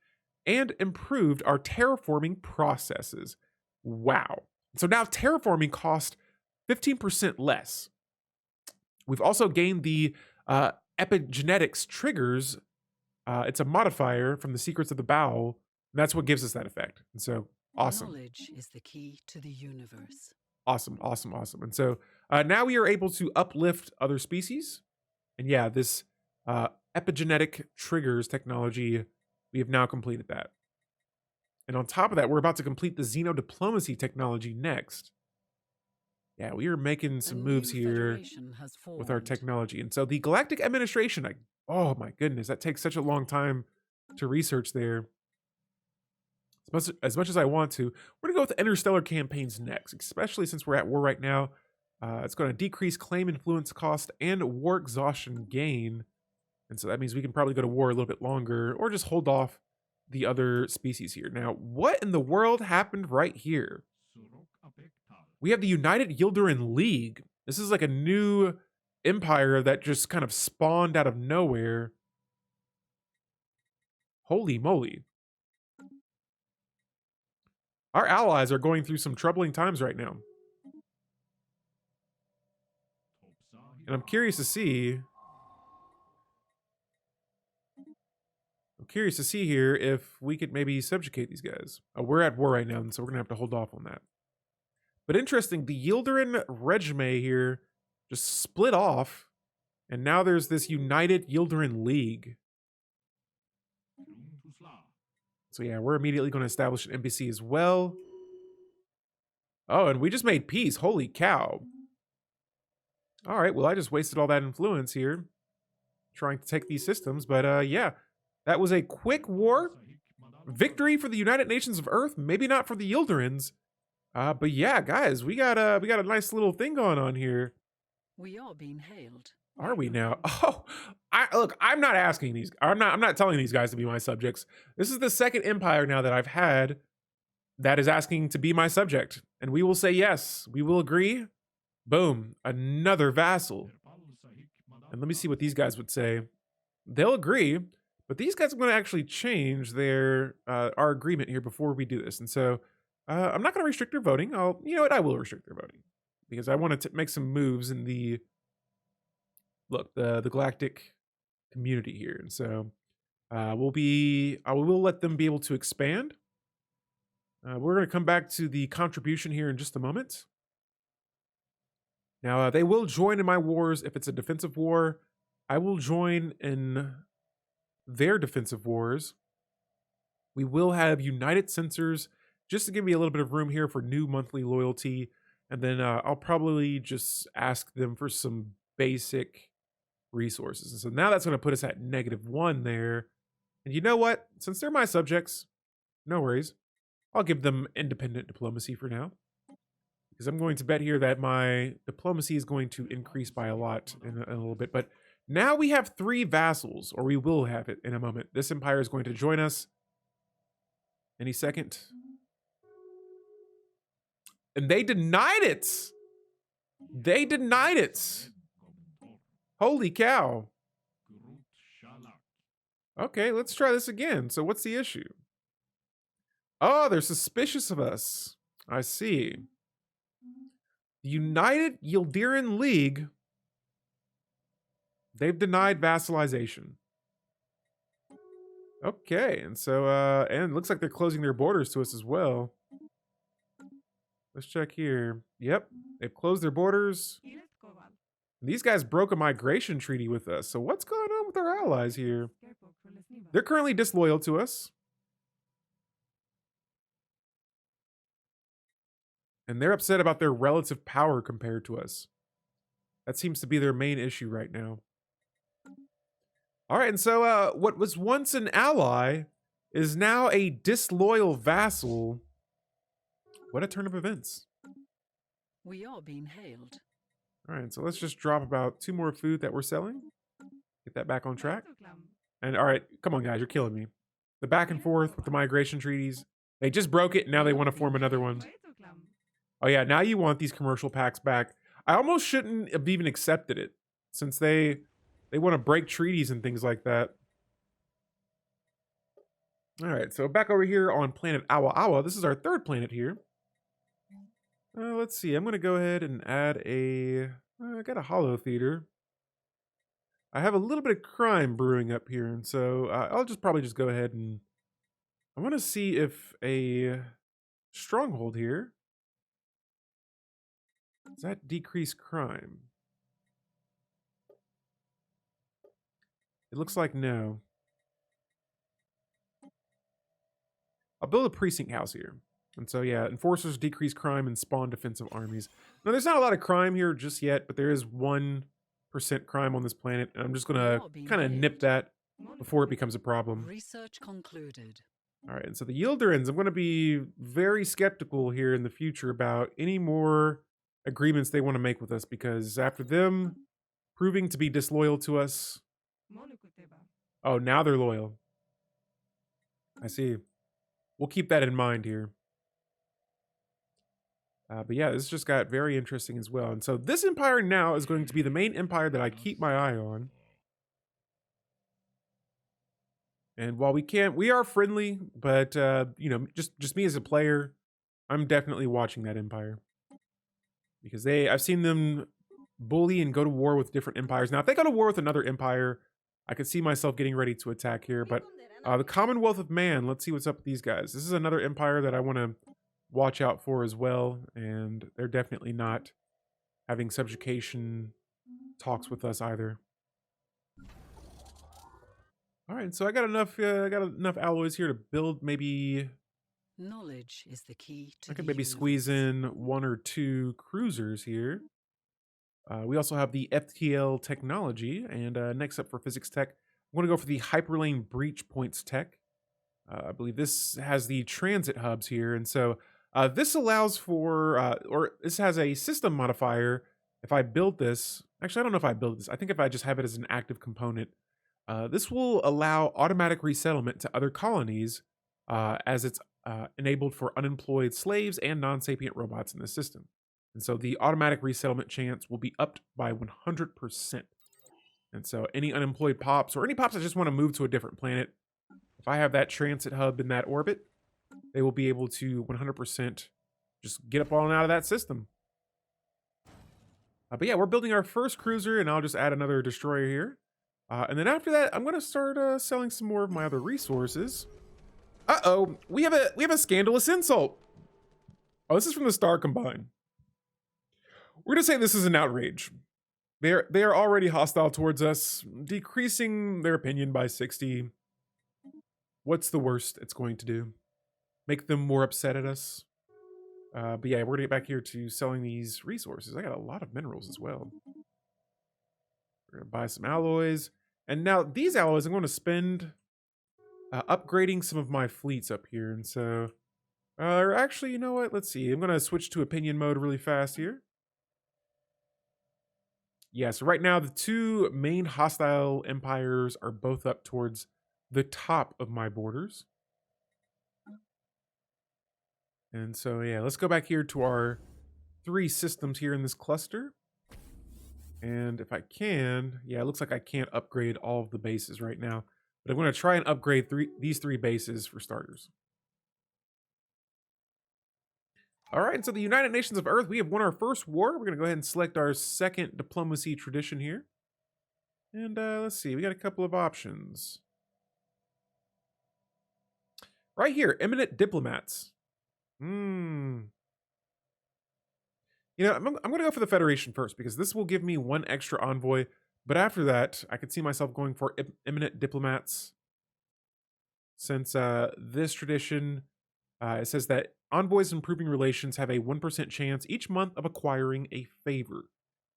and improved our terraforming processes. Wow. So now terraforming costs 15% less. We've also gained the epigenetics triggers. It's a modifier from the Secrets of the Baol, and that's what gives us that effect. And so, awesome. Knowledge is the key to the universe. Awesome. And so now we are able to uplift other species. And yeah, this epigenetic triggers technology, we have now completed that. And on top of that, we're about to complete the xenodiplomacy technology next. Yeah, we are making some moves here with our technology. And so the Galactic Administration, oh my goodness, that takes such a long time to research there. As much as I want to, we're going to go with the interstellar campaigns next, especially since we're at war right now. It's going to decrease claim influence cost and war exhaustion gain. And so that means we can probably go to war a little bit longer or just hold off the other species here. Now, what in the world happened right here? We have the United Yldaran League. This is like a new empire that just kind of spawned out of nowhere. Holy moly. Our allies are going through some troubling times right now. And I'm curious to see here if we could maybe subjugate these guys. We're at war right now, and so we're going to have to hold off on that. But interesting, the Yldaran regime here just split off, and now there's this United Yldaran League. So yeah, we're immediately going to establish an embassy as well. Oh, and we just made peace. Holy cow. All right, well, I just wasted all that influence here trying to take these systems. But yeah, that was a quick war. Victory for the United Nations of Earth. Maybe not for the Yldarans. But yeah, guys, we got a nice little thing going on here. We are being hailed. Are we now? Oh, look, I'm not telling these guys to be my subjects. This is the second empire now that I've had that is asking to be my subject. And we will say yes. We will agree. Boom. Another vassal. And let me see what these guys would say. They'll agree, but these guys are going to actually change their our agreement here before we do this. And so I'm not going to restrict their voting. You know what? I will restrict their voting because I want to make some moves in the Galactic Community here. And so I will let them be able to expand. We're going to come back to the contribution here in just a moment. Now, they will join in my wars if it's a defensive war. I will join in their defensive wars. We will have united censors just to give me a little bit of room here for new monthly loyalty. And then I'll probably just ask them for some basic resources. And so now that's going to put us at -1 there. And you know what? Since they're my subjects, no worries. I'll give them independent diplomacy for now. Because I'm going to bet here that my diplomacy is going to increase by a lot in a little bit. But now we have 3 vassals, or we will have it in a moment. This empire is going to join us any second. And they denied it. They denied it. Holy cow. Okay, let's try this again. So what's the issue? Oh, they're suspicious of us. I see. The United Yldaran League, they've denied vassalization. Okay, and so, and it looks like they're closing their borders to us as well. Let's check here. Yep, they've closed their borders. These guys broke a migration treaty with us. So what's going on with our allies here? They're currently disloyal to us. And they're upset about their relative power compared to us. That seems to be their main issue right now. All right, and so what was once an ally is now a disloyal vassal. What a turn of events. We are being hailed. All right, so let's just drop about 2 more food that we're selling. Get that back on track. And all right, come on, guys, you're killing me. The back and forth with the migration treaties. They just broke it, and now they want to form another one. Oh yeah, now you want these commercial packs back. I almost shouldn't have even accepted it, since they want to break treaties and things like that. All right, so back over here on planet Awa Awa. This is our 3rd planet here. Let's see. I'm going to go ahead and add a... I got a holo theater. I have a little bit of crime brewing up here, and so I'll probably just go ahead and... I want to see if a stronghold here... Does that decrease crime? It looks like no. I'll build a precinct house here. And so, yeah, enforcers decrease crime and spawn defensive armies. Now, there's not a lot of crime here just yet, but there is 1% crime on this planet. And I'm just going to kind of nip that before it becomes a problem. Research concluded. All right, and so the Yldarans, I'm going to be very skeptical here in the future about any more agreements they want to make with us, because after them proving to be disloyal to us... Oh, now they're loyal. I see. We'll keep that in mind here. But yeah, this just got very interesting as well. And so this empire now is going to be the main empire that I keep my eye on. And while we are friendly, but you know, just me as a player, I'm definitely watching that empire. Because I've seen them bully and go to war with different empires. Now, if they go to war with another empire, I could see myself getting ready to attack here. But the Commonwealth of Man, let's see what's up with these guys. This is another empire that I want to watch out for as well. And they're definitely not having subjugation talks with us either. All right, so I got enough alloys here to build maybe... Knowledge is the key to I could maybe squeeze in 1 or 2 cruisers here. We also have the FTL technology, and next up for physics tech, I'm going to go for the hyperlane breach points tech. I believe this has the transit hubs here, and so this allows for, or this has a system modifier. If I build this, actually I don't know if I build this. I think if I just have it as an active component, this will allow automatic resettlement to other colonies as it's enabled for unemployed slaves and non-sapient robots in the system. And so the automatic resettlement chance will be upped by 100%. And so any unemployed pops or any pops that just want to move to a different planet, if I have that transit hub in that orbit, they will be able to 100% just get up on out of that system. But yeah, we're building our first cruiser, and I'll just add another destroyer here. And then after that, I'm going to start selling some more of my other resources. Uh-oh, we have a scandalous insult. Oh, this is from the Star Combine. We're going to say this is an outrage. They are already hostile towards us, decreasing their opinion by 60. What's the worst it's going to do? Make them more upset at us? But yeah, we're going to get back here to selling these resources. I got a lot of minerals as well. We're going to buy some alloys. And now these alloys I'm going to spend upgrading some of my fleets up here. And so, or actually, you know what? Let's see. I'm going to switch to opinion mode really fast here. Yeah, so right now the two main hostile empires are both up towards the top of my borders. And so, yeah, let's go back here to our 3 systems here in this cluster. And if I can, yeah, it looks like I can't upgrade all of the bases right now. But I'm going to try and upgrade these 3 bases for starters. All right, and so the United Nations of Earth, we have won our first war. We're going to go ahead and select our second diplomacy tradition here. And let's see, we got a couple of options. Right here, eminent diplomats. You know, I'm going to go for the Federation first because this will give me 1 extra envoy. But after that, I could see myself going for eminent diplomats. Since this tradition, it says that envoys improving relations have a 1% chance each month of acquiring a favor.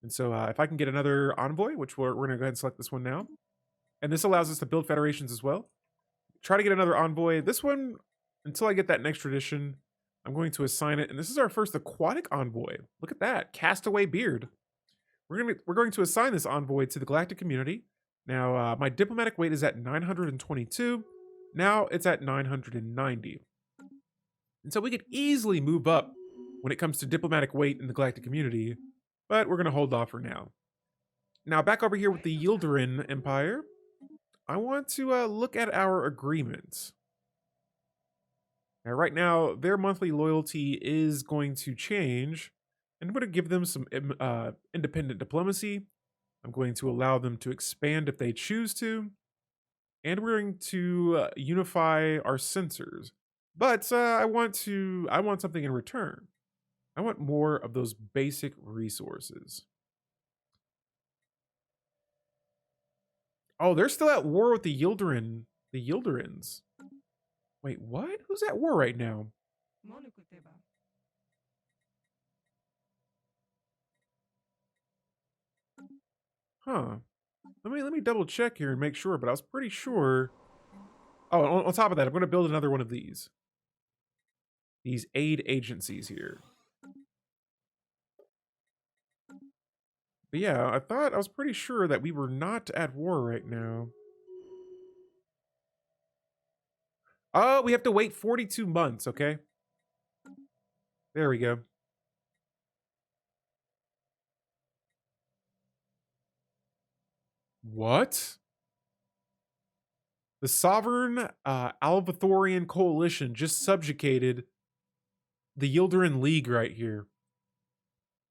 And so if I can get another envoy, which we're going to go ahead and select this one now. And this allows us to build federations as well. Try to get another envoy. This one, until I get that next tradition, I'm going to assign it. And this is our first aquatic envoy. Look at that. Castaway Beard. We're going to assign this envoy to the Galactic Community. Now, my diplomatic weight is at 922. Now it's at 990. And so we could easily move up when it comes to diplomatic weight in the Galactic Community, but we're going to hold off for now. Now, back over here with the Yldaran Empire, I want to look at our agreements. Now, right now, their monthly loyalty is going to change, and I'm going to give them some independent diplomacy. I'm going to allow them to expand if they choose to, and we're going to unify our sensors. But I want something in return. I want more of those basic resources. Oh, they're still at war with the Yldarans. Wait, what? Who's at war right now? Huh. Let me double check here and make sure, but I was pretty sure. Oh, on top of that, I'm going to build another one of these. These aid agencies here. But yeah, I was pretty sure that we were not at war right now. Oh, we have to wait 42 months, okay? There we go. What? The Sovereign Alvathorian Coalition just subjugated the Yldaran League right here.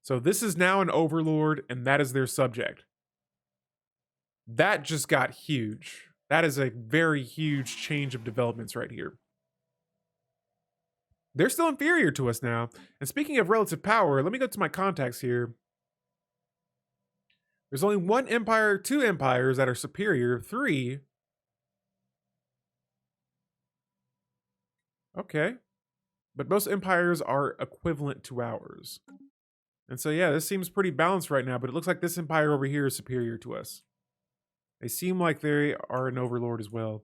So this is now an overlord, and that is their subject. That just got huge. That is a very huge change of developments right here. They're still inferior to us now. And speaking of relative power, let me go to my contacts here. There's only 1 empire, 2 empires that are superior, 3. Okay. But most empires are equivalent to ours. And so, yeah, this seems pretty balanced right now, but it looks like this empire over here is superior to us. They seem like they are an overlord as well.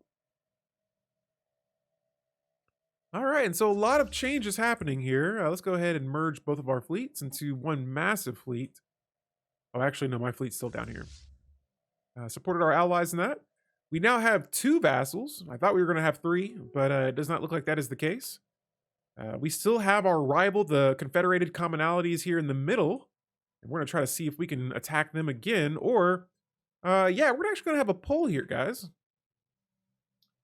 All right, and so a lot of change is happening here. Let's go ahead and merge both of our fleets into 1 massive fleet. Oh, actually, no, my fleet's still down here. Supported our allies in that. We now have 2 vassals. I thought we were going to have 3, but it does not look like that is the case. We still have our rival, the Confederated Commonalities, here in the middle. And we're going to try to see if we can attack them again. Or, yeah, we're actually going to have a poll here, guys.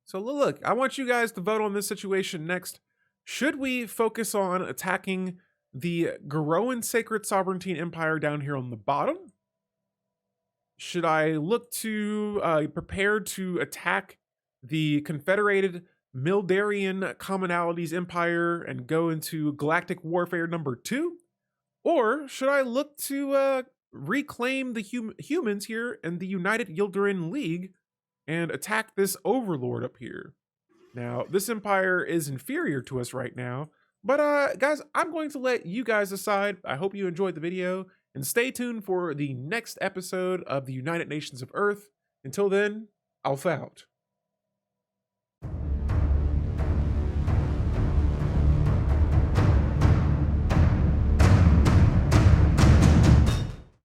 So look, I want you guys to vote on this situation next. Should we focus on attacking the Garoan Sacred Sovereignty Empire down here on the bottom? Should I look to prepare to attack the Confederated Mildarian Commonalities Empire and go into Galactic Warfare #2? Or should I look to reclaim the humans here in the United Yldaran League and attack this overlord up here? Now, this empire is inferior to us right now, but guys, I'm going to let you guys decide. I hope you enjoyed the video, and stay tuned for the next episode of the United Nations of Earth. Until then, Alpha out.